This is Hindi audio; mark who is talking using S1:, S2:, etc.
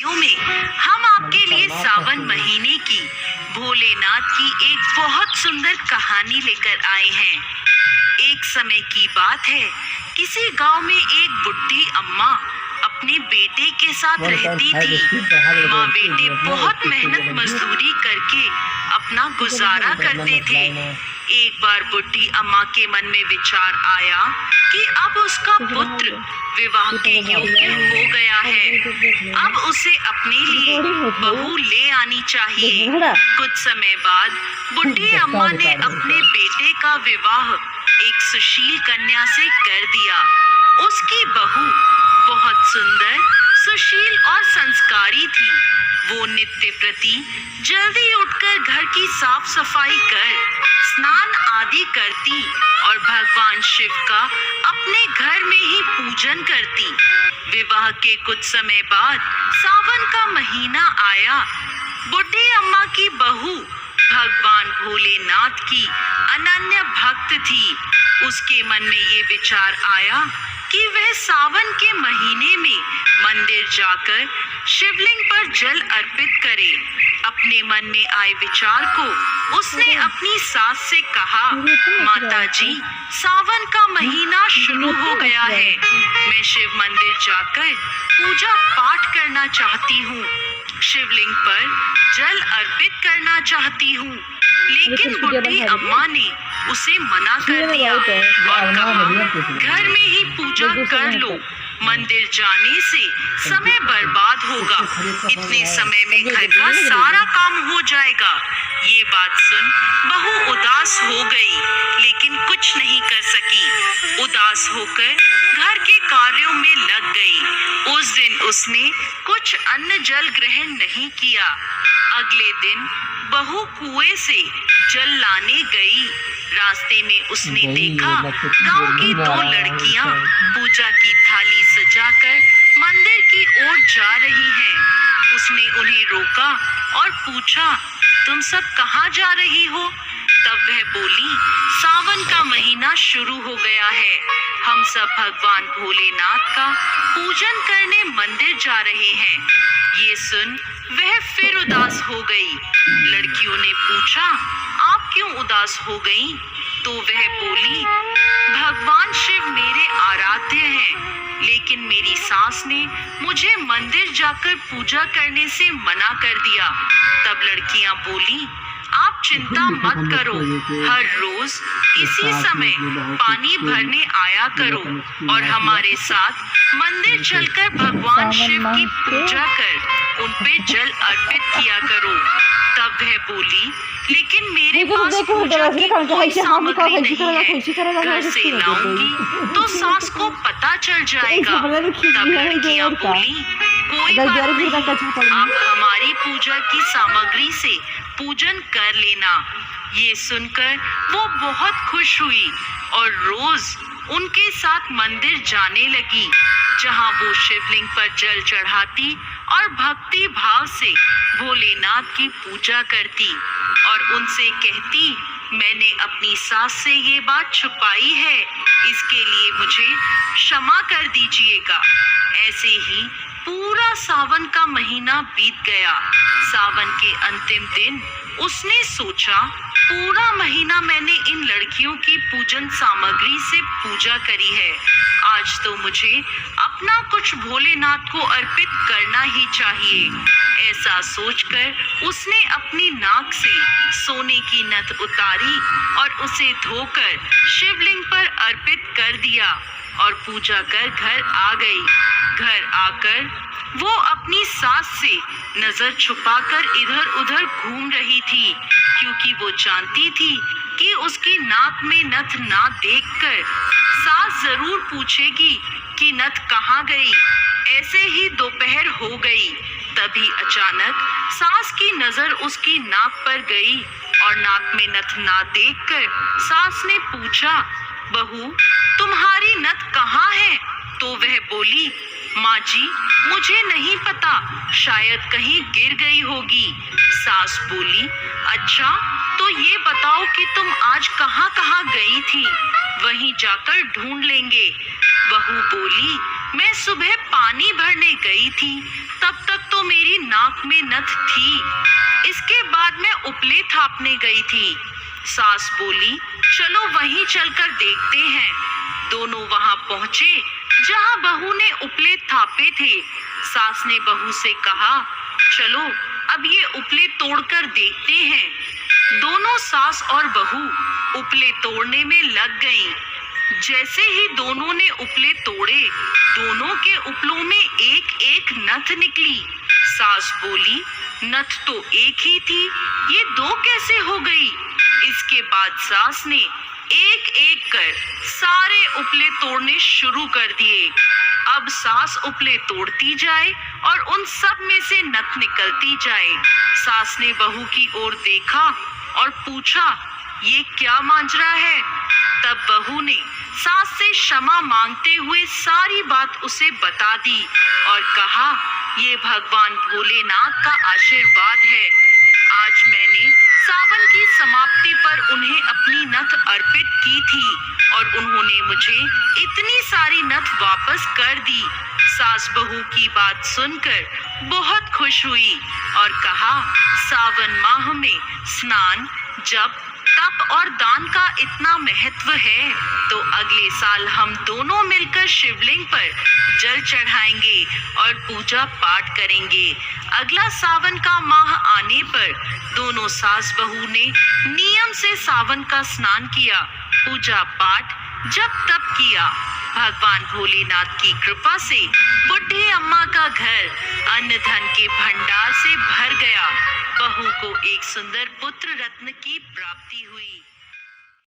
S1: में हम आपके लिए सावन महीने की भोलेनाथ की एक बहुत सुंदर कहानी लेकर आए हैं। एक समय की बात है, किसी गांव में एक बुढ़ी अम्मा अपने बेटे के साथ रहती थी। माँ बेटे बहुत मेहनत मजदूरी करके अपना गुजारा करते थे। एक बार बुढ़ी अम्मा के मन में विचार आया कि अब उसका पुत्र विवाह के योग्य हो गया है, अब उसे अपने लिए बहू ले आनी चाहिए। कुछ समय बाद बुढ़ी अम्मा ने अपने बेटे का विवाह एक सुशील कन्या से कर दिया। उसकी बहू बहुत सुंदर, सुशील और संस्कारी थी। वो नित्य प्रति जल्दी उठकर घर की साफ सफाई कर स्नान आदि करती और भगवान शिव का अपने घर में ही पूजन करती। विवाह के कुछ समय बाद सावन का महीना आया। बुढ़ी अम्मा की बहू भगवान भोलेनाथ की अनन्य भक्त थी। उसके मन में ये विचार आया कि वह सावन के महीने में मंदिर जाकर शिवलिंग पर जल अर्पित करे। अपने मन में आए विचार को उसने अपनी सास से कहा, माताजी, सावन का महीना शुरू हो गया है, मैं शिव मंदिर जाकर पूजा पाठ करना चाहती हूँ, शिवलिंग पर जल अर्पित करना चाहती हूँ। लेकिन बुढ़ी अम्मा ने उसे मना कर दिया और कहा, घर में ही पूजा कर लो, मंदिर जाने से समय बर्बाद होगा, इतने समय में घर का सारा काम हो जाएगा। ये बात सुन बहू उदास हो गई, लेकिन कुछ नहीं कर सकी। उदास होकर घर के कार्यों में लग गई। उस दिन उसने कुछ अन्न जल ग्रहण नहीं किया। अगले दिन बहू कुएं से जल लाने गई। रास्ते में उसने देखा गांव की दो लड़कियां पूजा की थाली सजाकर मंदिर की ओर जा रही हैं। उसने उन्हें रोका और पूछा, तुम सब कहाँ जा रही हो? तब वह बोली, सावन का महीना शुरू हो गया है, हम सब भगवान भोलेनाथ का पूजन करने मंदिर जा रहे हैं। ये सुन वह फिर उदास हो गई। लड़कियों ने पूछा, आप क्यों उदास हो गईं? तो वह बोली, भगवान शिव मेरे आराध्य हैं, लेकिन मेरी सास ने मुझे मंदिर जाकर पूजा करने से मना कर दिया। तब लड़कियां बोली, आप चिंता मत करो, हर रोज इसी समय पानी भरने आया करो और हमारे साथ मंदिर चलकर भगवान शिव की पूजा कर उन पे जल अर्पित किया करो। तब वह बोली, लेकिन मेरे पास पूजा की कोई सामग्री नहीं है, घर से लाऊंगी तो सास को पता चल जाएगा। तब लड़कियां बोली, कोई बात नहीं, आप हमारी पूजा की सामग्री से पूजन कर लेना। ये सुनकर वो बहुत खुश हुई और रोज उनके साथ मंदिर जाने लगी, जहां वो शिवलिंग पर जल चढ़ाती और भक्ति भाव से भोलेनाथ की पूजा करती और उनसे कहती, मैंने अपनी सास से ये बात छुपाई है, इसके लिए मुझे क्षमा कर दीजिएगा। ऐसे ही पूरा सावन का महीना बीत गया। सावन के अंतिम दिन उसने सोचा, पूरा महीना मैंने इन लड़कियों की पूजन सामग्री से पूजा करी है, आज तो मुझे अपना कुछ भोलेनाथ को अर्पित करना ही चाहिए। ऐसा सोचकर उसने अपनी नाक से सोने की नथ उतारी और उसे धोकर शिवलिंग पर अर्पित कर दिया और पूजा कर घर आ गई। घर आकर वो अपनी सास से नजर छुपाकर इधर उधर घूम रही थी, क्योंकि वो जानती थी कि उसकी नाक में नथ ना देखकर सास जरूर पूछेगी कि नथ कहाँ गई। ऐसे ही दोपहर हो गई। तभी अचानक सास की नजर उसकी नाक पर गई और नाक में नथ ना देखकर सास ने पूछा, बहू, तुम्हारी नथ कहाँ है? तो वह बोली, माँ जी, मुझे नहीं पता, शायद कहीं गिर गई होगी। सास बोली, अच्छा, तो ये बताओ कि तुम आज कहाँ कहाँ गई थी, वहीं जाकर ढूंढ लेंगे। बहू बोली, मैं सुबह पानी भरने गई थी, तब तक तो मेरी नाक में नथ थी। इसके बाद मैं उपले थापने गई थी। सास बोली, चलो वहीं चलकर देखते हैं। दोनों वहां पहुंचे जहां बहू ने उपले थापे थे। सास ने बहू से कहा, चलो अब ये उपले तोड़कर देखते हैं। दोनों सास और बहू उपले तोड़ने में लग गईं। जैसे ही दोनों ने उपले तोड़े, दोनों के उपलों में एक एक नथ निकली। सास बोली, नथ तो एक ही थी, ये दो कैसे हो गई? इसके बाद सास ने एक एक कर सारे उपले तोड़ने शुरू कर दिए। अब सास उपले तोड़ती जाए और उन सब में से नथ निकलती जाए। सास ने बहू की ओर देखा और पूछा, ये क्या मांजरा है? तब बहू ने सास से क्षमा मांगते हुए सारी बात उसे बता दी और कहा, ये भगवान भोलेनाथ का आशीर्वाद है। आज मैंने सावन की समाप्ति पर उन्हें अपनी नथ अर्पित की थी और उन्होंने मुझे इतनी सारी नथ वापस कर दी। सास बहू की बात सुनकर बहुत खुश हुई और कहा, सावन माह में स्नान, जप, तप और दान का इतना महत्व है तो अगले साल हम दोनों मिलकर शिवलिंग पर जल चढ़ाएंगे और पूजा पाठ करेंगे। अगला सावन का माह आने पर दोनों सास बहू ने नियम से सावन का स्नान किया, पूजा पाठ, जप तप किया। भगवान भोलेनाथ की कृपा से बुढ़ी अम्मा का घर अन्न धन के भंडार से भर गया। बहू को एक सुंदर पुत्र रत्न की प्राप्ति हुई।